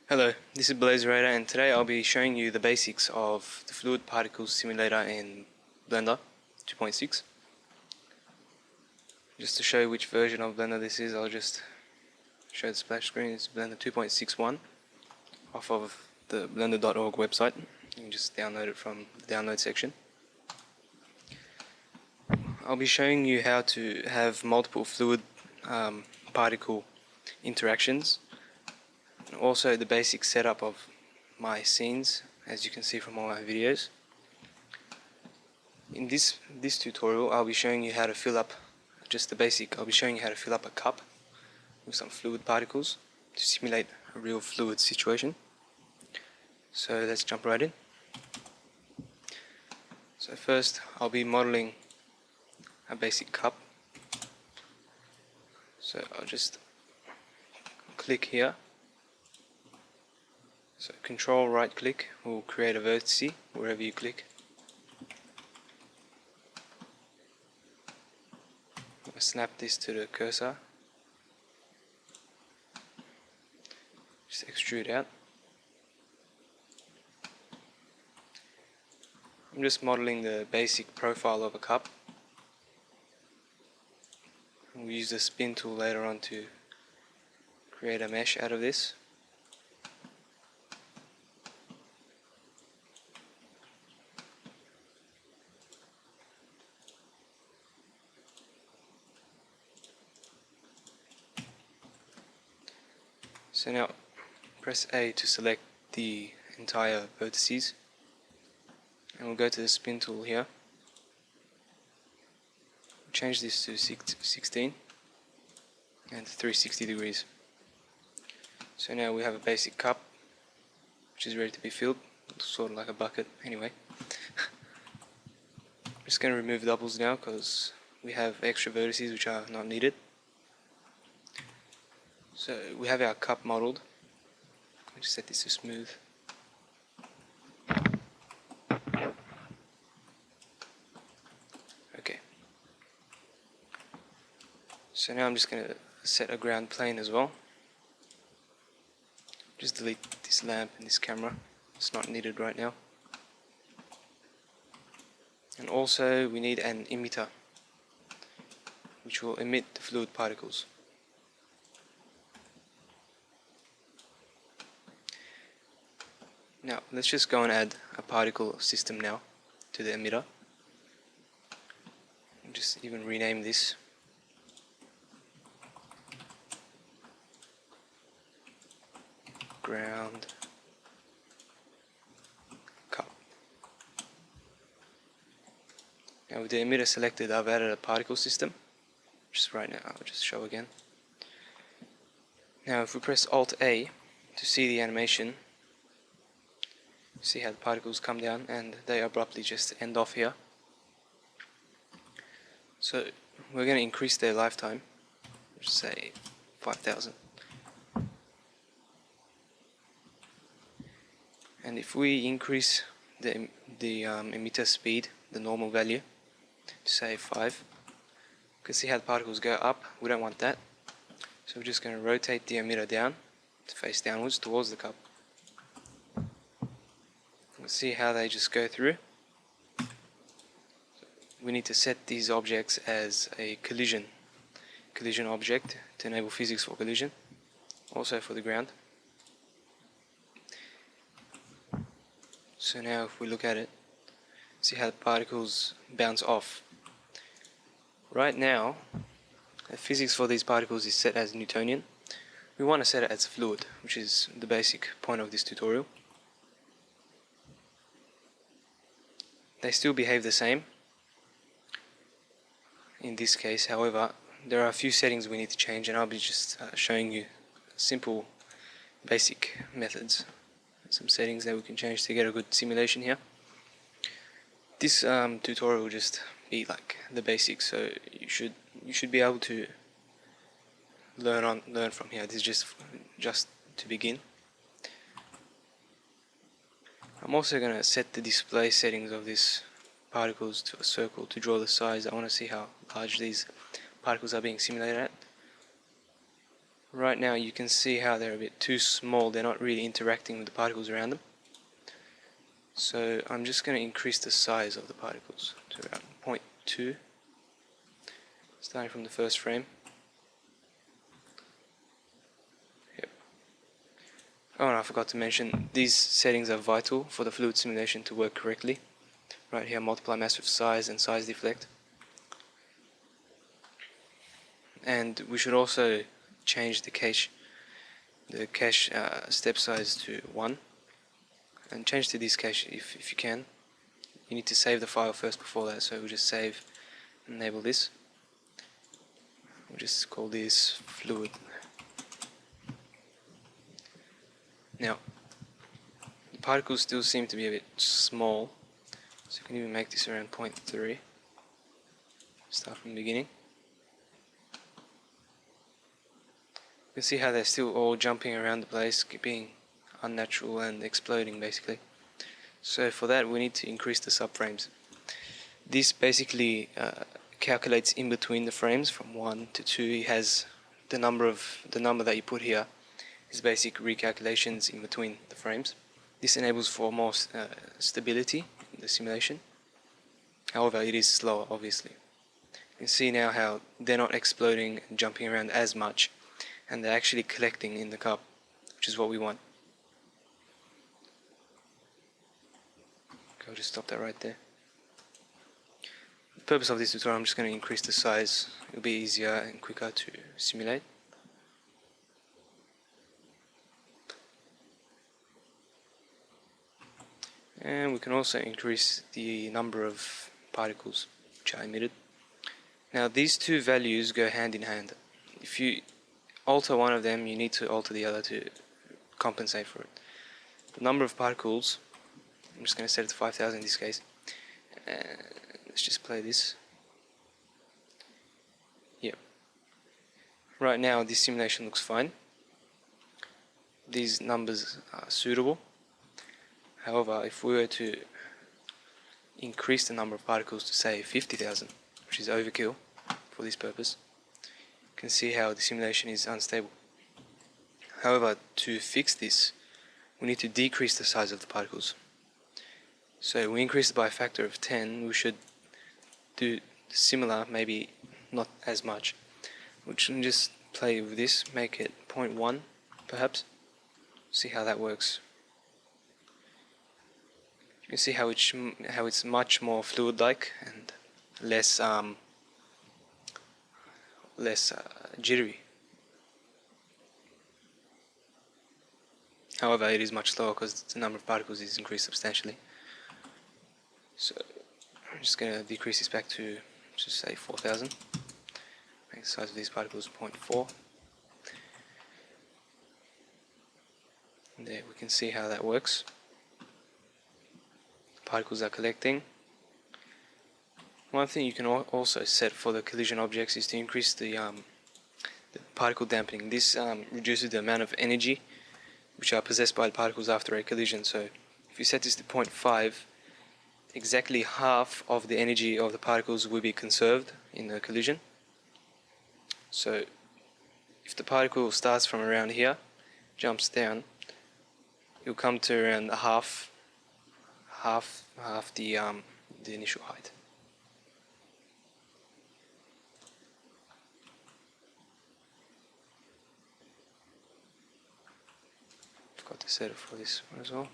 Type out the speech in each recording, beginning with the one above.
Hello, this is Blazerator, and today I'll be showing you the basics of the fluid particles simulator in Blender 2.6. Just to show you which version of Blender this is, I'll just show the splash screen. It's Blender 2.61 off of the blender.org website. You can just download it from the download section. I'll be showing you how to have multiple fluid particle interactions. And also the basic setup of my scenes, as you can see from all my videos. In this tutorial I'll be showing you how to fill up just the basic. I'll be showing you how to fill up a cup with some fluid particles to simulate a real fluid situation. So let's jump right in. So first I'll be modeling a basic cup. So I'll just click here. So control right click will create a vertex wherever you click. I'll snap this to the cursor. Just extrude out. I'm just modeling the basic profile of a cup. We'll use the spin tool later on to create a mesh out of this. So now press A to select the entire vertices, and we'll go to the spin tool here. Change this to 16 and 360 degrees. So now we have a basic cup which is ready to be filled, sort of like a bucket anyway. I'm just going to remove doubles now because we have extra vertices which are not needed. So we have our cup modeled. I'll just set this to smooth. Okay. So now I'm just going to set a ground plane as well. Just delete this lamp and this camera. It's not needed right now. And also we need an emitter which will emit the fluid particles. Now let's just go and add a particle system now to the emitter. And just even rename this. Ground cup. Now with the emitter selected, I've added a particle system. Just right now, I'll just show again. Now if we press Alt A to see the animation, see how the particles come down and they abruptly just end off here. So we're going to increase their lifetime, let's say 5,000. And if we increase the emitter speed, the normal value, to say 5, you can see how the particles go up. We don't want that. So we're just going to rotate the emitter down to face downwards towards the cup. See how they just go through. We need to set these objects as a collision object to enable physics for collision, also for the ground. So now if we look at it, see how the particles bounce off. Right now the physics for these particles is set as Newtonian. We want to set it as fluid, which is the basic point of this tutorial. They still behave the same in this case. However, there are a few settings we need to change, and I'll be just showing you simple basic methods, some settings that we can change to get a good simulation here. This tutorial will just be like the basics, so you should be able to learn from here. This is just to begin. I'm also going to set the display settings of these particles to a circle to draw the size. I want to see how large these particles are being simulated at. Right now you can see how they're a bit too small, they're not really interacting with the particles around them. So I'm just going to increase the size of the particles to around 0.2, starting from the first frame. Yep. Oh, and I forgot to mention, these settings are vital for the fluid simulation to work correctly. Right here, multiply mass with size and size deflect. And we should also change the cache step size to 1, and change to this cache if you can. You need to save the file first before that, so we'll just save and enable this. We'll just call this fluid. Now, the particles still seem to be a bit small, so you can even make this around 0.3. Start from the beginning. You can see how they're still all jumping around the place, being unnatural and exploding basically. So for that we need to increase the subframes. This basically calculates in between the frames from 1 to 2. It has the number that you put here is basic recalculations in between the frames. This enables for more stability in the simulation. However, it is slower obviously. You can see now how they're not exploding and jumping around as much, and they're actually collecting in the cup, which is what we want. Okay, I'll just stop that right there. The purpose of this tutorial, I'm just going to increase the size. It'll be easier and quicker to simulate. And we can also increase the number of particles which are emitted. Now these two values go hand in hand. If you alter one of them, you need to alter the other to compensate for it. The number of particles, I'm just going to set it to 5,000 in this case. Let's just play this. Yep. Right now this simulation looks fine. These numbers are suitable. However, if we were to increase the number of particles to say 50,000, which is overkill for this purpose, you can see how the simulation is unstable. However, to fix this, we need to decrease the size of the particles. So we increase it by a factor of 10, we should do similar, maybe not as much. We can just play with this, make it 0.1 perhaps, see how that works. You can see how it's much more fluid-like and less jittery. However, it is much slower because the number of particles is increased substantially. So I'm just going to decrease this back to just say 4,000. Make the size of these particles 0.4. And there we can see how that works. Particles are collecting. One thing you can also set for the collision objects is to increase the particle dampening. This reduces the amount of energy which are possessed by the particles after a collision. So if you set this to 0.5, exactly half of the energy of the particles will be conserved in the collision. So if the particle starts from around here, jumps down, it will come to around half the initial height. Forgot to set it for this one as well.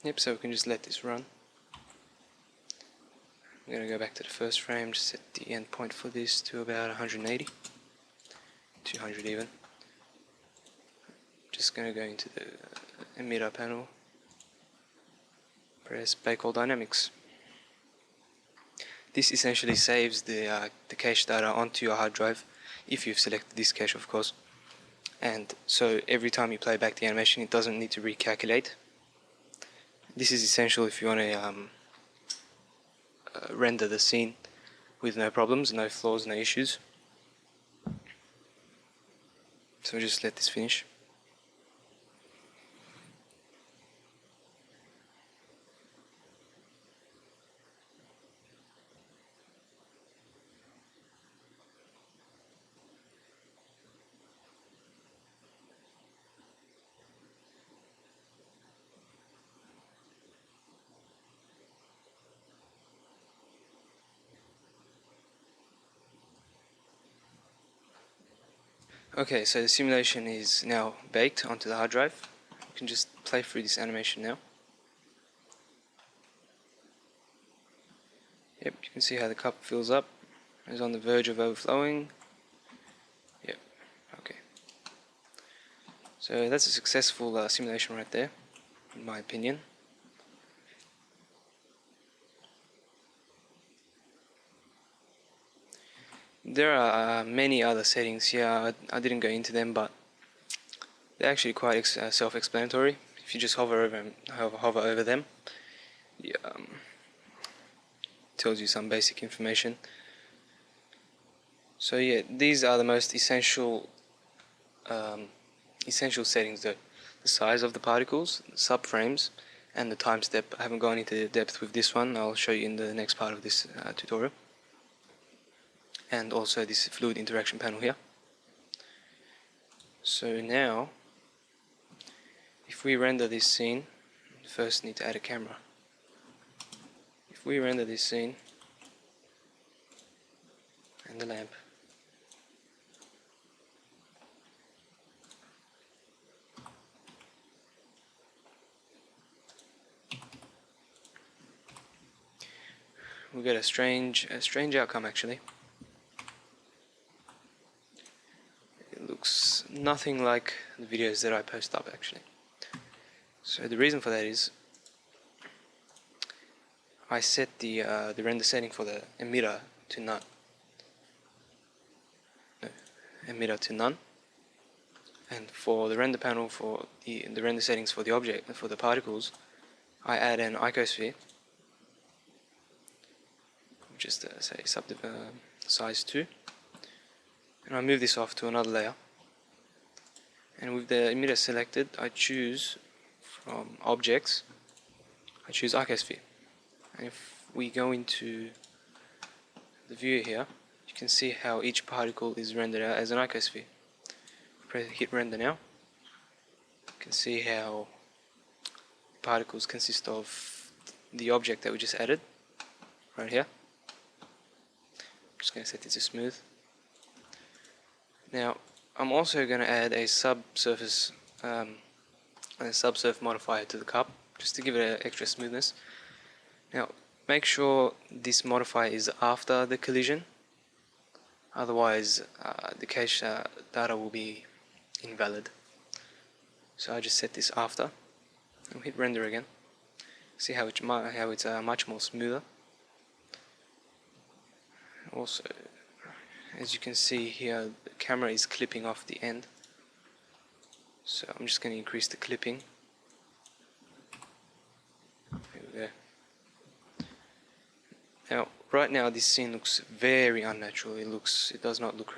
Yep, so we can just let this run. I'm going to go back to the first frame, just set the end point for this to about 180, 200 even. Just going to go into the emitter panel, press Bake All Dynamics. This essentially saves the cache data onto your hard drive, if you've selected this cache of course. And so every time you play back the animation it doesn't need to recalculate. This is essential if you want to render the scene with no problems, no flaws, no issues. So just let this finish. Okay, so the simulation is now baked onto the hard drive. You can just play through this animation now. Yep, you can see how the cup fills up. It's on the verge of overflowing. Yep, okay. So that's a successful simulation right there, in my opinion. There are many other settings here. I didn't go into them, but they're actually quite self-explanatory. If you just hover over them, it tells you some basic information. So yeah, these are the most essential settings: the size of the particles, the subframes, and the time step. I haven't gone into depth with this one. I'll show you in the next part of this tutorial. And also this fluid interaction panel here. So now, if we render this scene, first need to add a camera. If we render this scene and the lamp, we get a strange outcome actually. It looks nothing like the videos that I post up actually. So the reason for that is I set the render setting for the emitter to none. No, emitter to none. And for the render panel, for the render settings for the object, for the particles, I add an icosphere. Just say size 2, and I move this off to another layer, and with the emitter selected I choose from objects, I choose icosphere, and if we go into the view here, you can see how each particle is rendered out as an icosphere. Hit render now, you can see how particles consist of the object that we just added right here. Just going to set it to smooth. Now I'm also going to add a subsurface modifier to the cup just to give it an extra smoothness. Now make sure this modifier is after the collision, otherwise the cache data will be invalid. So I just set this after and hit render again. See how it's much more smoother. Also, as you can see here, the camera is clipping off the end, so I'm just going to increase the clipping. There we go. Now, right now this scene looks very unnatural. It does not look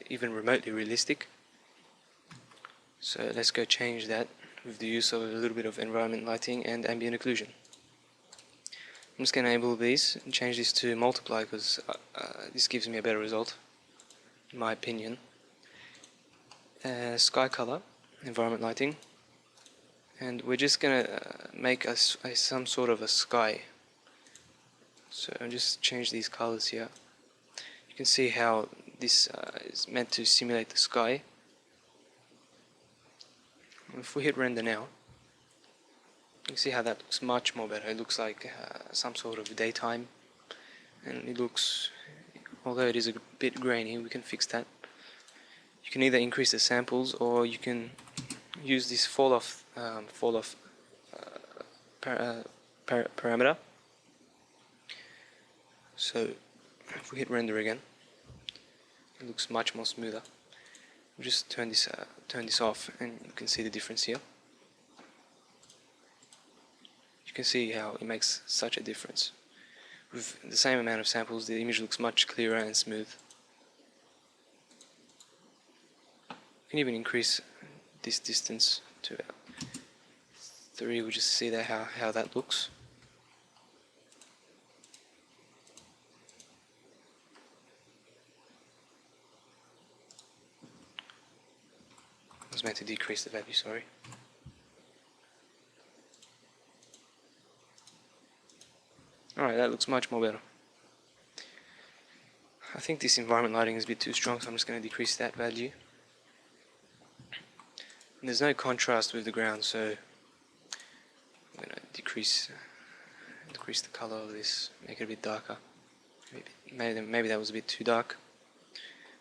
even remotely realistic. So let's go change that with the use of a little bit of environment lighting and ambient occlusion. I'm just going to enable these and change this to multiply because this gives me a better result, in my opinion. Sky color, environment lighting, and we're just going to make some sort of a sky. So I'll just change these colors here. You can see how this is meant to simulate the sky. If we hit render now, you can see how that looks much more better. It looks like some sort of daytime, and it looks, although it is a bit grainy, we can fix that. You can either increase the samples or you can use this fall off parameter. So if we hit render again, it looks much more smoother. We'll just turn this off, and you can see the difference here. You can see how it makes such a difference. With the same amount of samples, the image looks much clearer and smooth. You can even increase this distance to about 3. We'll just see that how that looks. I was meant to decrease the value, sorry. Alright, that looks much more better. I think this environment lighting is a bit too strong, so I'm just going to decrease that value. And there's no contrast with the ground, so I'm going to decrease the color of this, make it a bit darker. Maybe that was a bit too dark.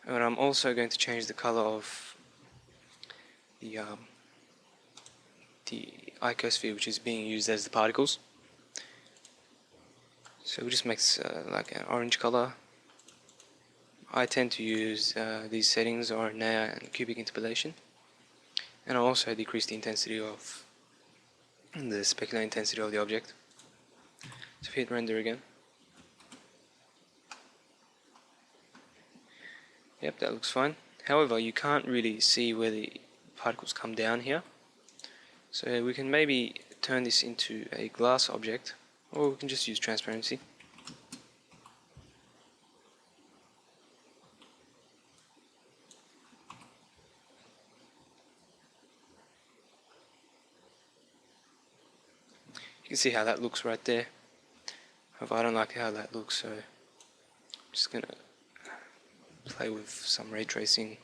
And I'm also going to change the color of the icosphere, which is being used as the particles. So it just makes like an orange color. I tend to use these settings, RNA and cubic interpolation, and I'll also decrease the intensity of the specular intensity of the object. So hit render again. Yep, that looks fine. However, you can't really see where the particles come down here. So we can maybe turn this into a glass object, or we can just use transparency. You can see how that looks right there. However, I don't like how that looks, so I'm just gonna play with some ray tracing.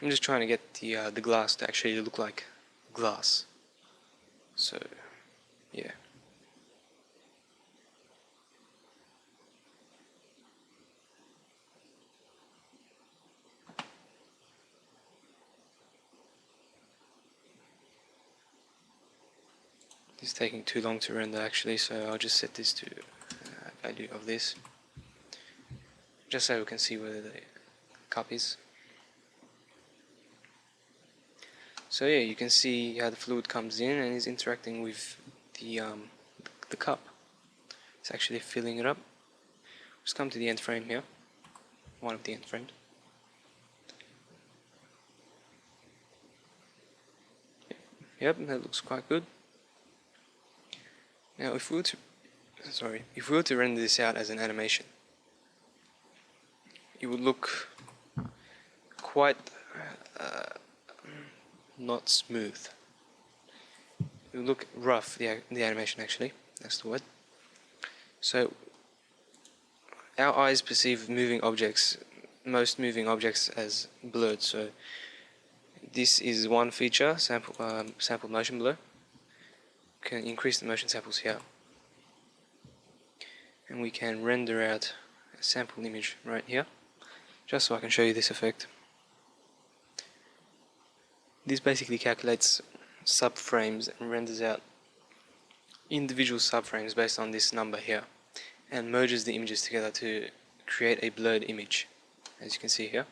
I'm just trying to get the glass to actually look like glass. So, yeah. It's taking too long to render actually, so I'll just set this to value of this, just so we can see where the cup is. So yeah, you can see how the fluid comes in and is interacting with the cup. It's actually filling it up. Just come to the end frame here, one of the end frames. Yep, that looks quite good. Now if we were to render this out as an animation, it would look quite not smooth. It would look rough, the animation actually, that's the word. So our eyes perceive most moving objects as blurred, so this is one feature, sample motion blur. We can increase the motion samples here, and we can render out a sample image right here, just so I can show you this effect. This basically calculates subframes and renders out individual subframes based on this number here, and merges the images together to create a blurred image, as you can see here.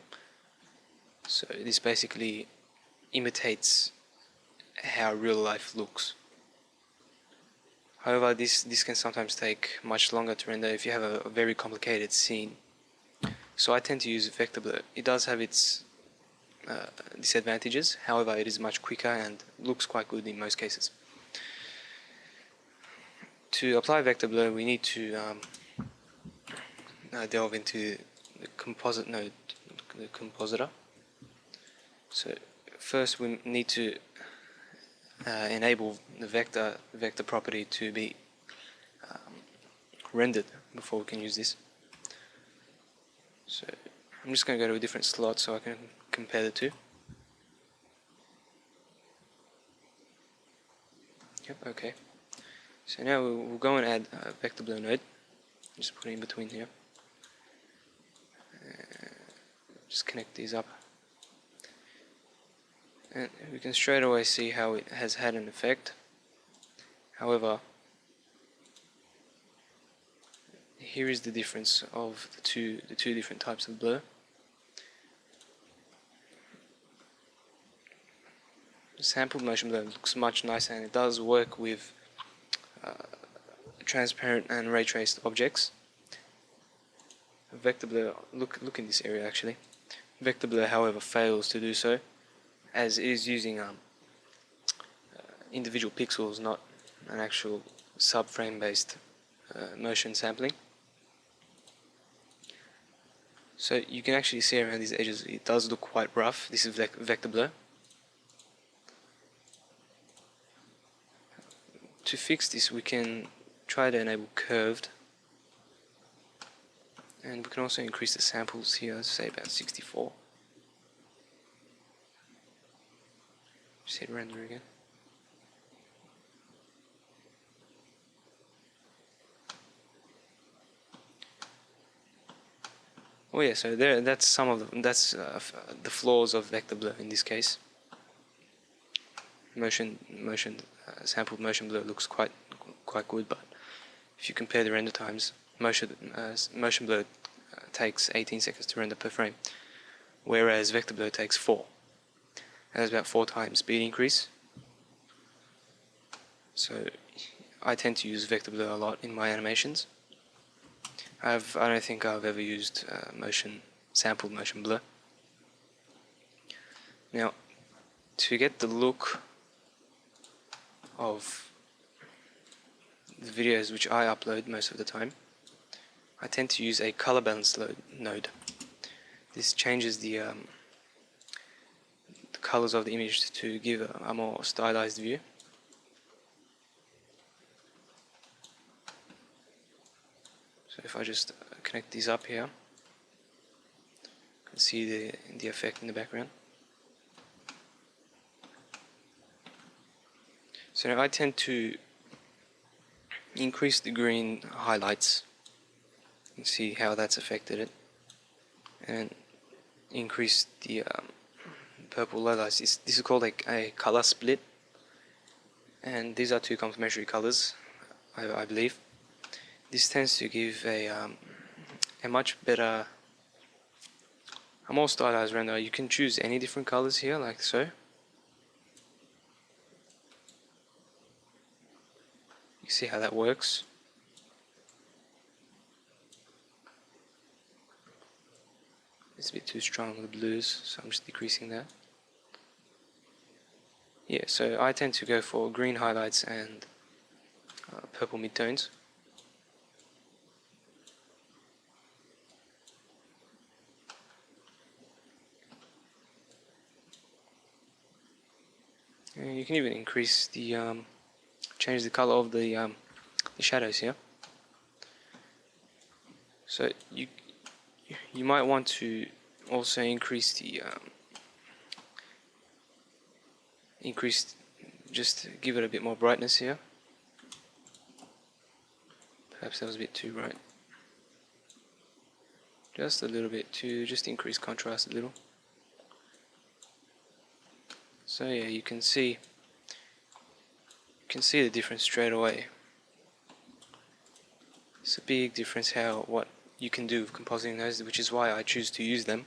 So this basically imitates how real life looks. However, this can sometimes take much longer to render if you have a very complicated scene. So I tend to use vector blur. It does have its disadvantages, however it is much quicker and looks quite good in most cases. To apply vector blur, we need to delve into the composite node, the compositor. So first we need to enable the vector property to be rendered before we can use this. So I'm just going to go to a different slot so I can compare the two. Yep, okay. So now we'll go and add a vector blur node. Just put it in between here. Just connect these up. And we can straight away see how it has had an effect. However, here is the difference of the two different types of blur. Sampled motion blur looks much nicer, and it does work with transparent and ray traced objects. Vector blur, look in this area actually. Vector blur, however, fails to do so, as it is using individual pixels, not an actual subframe based motion sampling. So you can actually see around these edges it does look quite rough. This is vector blur. To fix this we can try to enable curved, and we can also increase the samples here, say about 64. Just hit render again. Oh yeah, so that's some of the flaws of vector blur in this case. Sampled motion blur looks quite good, but if you compare the render times, motion blur takes 18 seconds to render per frame, whereas vector blur takes 4. And that's about 4 times speed increase. So I tend to use vector blur a lot in my animations. I don't think I've ever used sampled motion blur. Now, to get the look of the videos which I upload most of the time, I tend to use a color balance node. This changes the colors of the image to give a more stylized view. So if I just connect these up here, you can see the effect in the background. So now I tend to increase the green highlights and see how that's affected it, and increase the purple lowlights. This is called a color split, and these are 2 complementary colors, I believe. This tends to give a much better, a more stylized render. You can choose any different colors here, like so. You see how that works. It's a bit too strong with the blues, so I'm just decreasing that. Yeah, so I tend to go for green highlights and purple midtones. And you can even increase change the color of the shadows here. So you might want to also increase just give it a bit more brightness here. Perhaps that was a bit too bright. Just a little bit to just increase contrast a little. So yeah, you can see the difference straight away. It's a big difference what you can do with compositing those, which is why I choose to use them.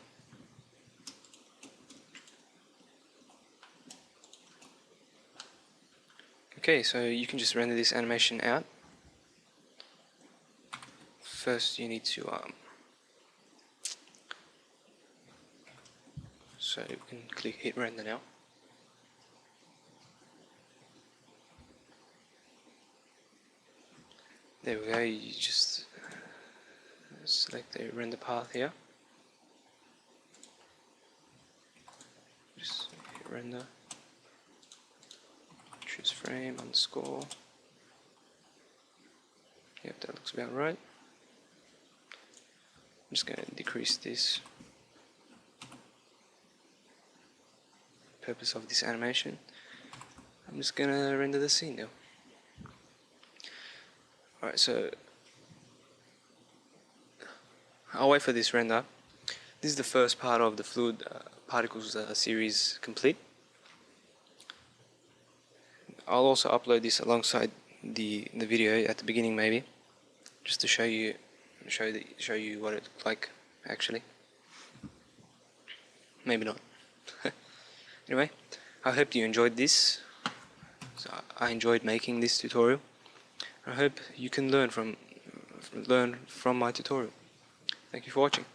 Okay, so you can just render this animation out. First you need to so you can hit render now. There we go, you just select the render path here. Just hit render. Choose frame underscore. Yep, that looks about right. I'm just going to decrease this. Purpose of this animation. I'm just going to render the scene now. Alright, so I'll wait for this render. This is the first part of the fluid particles series complete. I'll also upload this alongside the video at the beginning, maybe, just to show you what it looked like actually. Maybe not. Anyway, I hope you enjoyed this. So I enjoyed making this tutorial. I hope you can learn from my tutorial. Thank you for watching.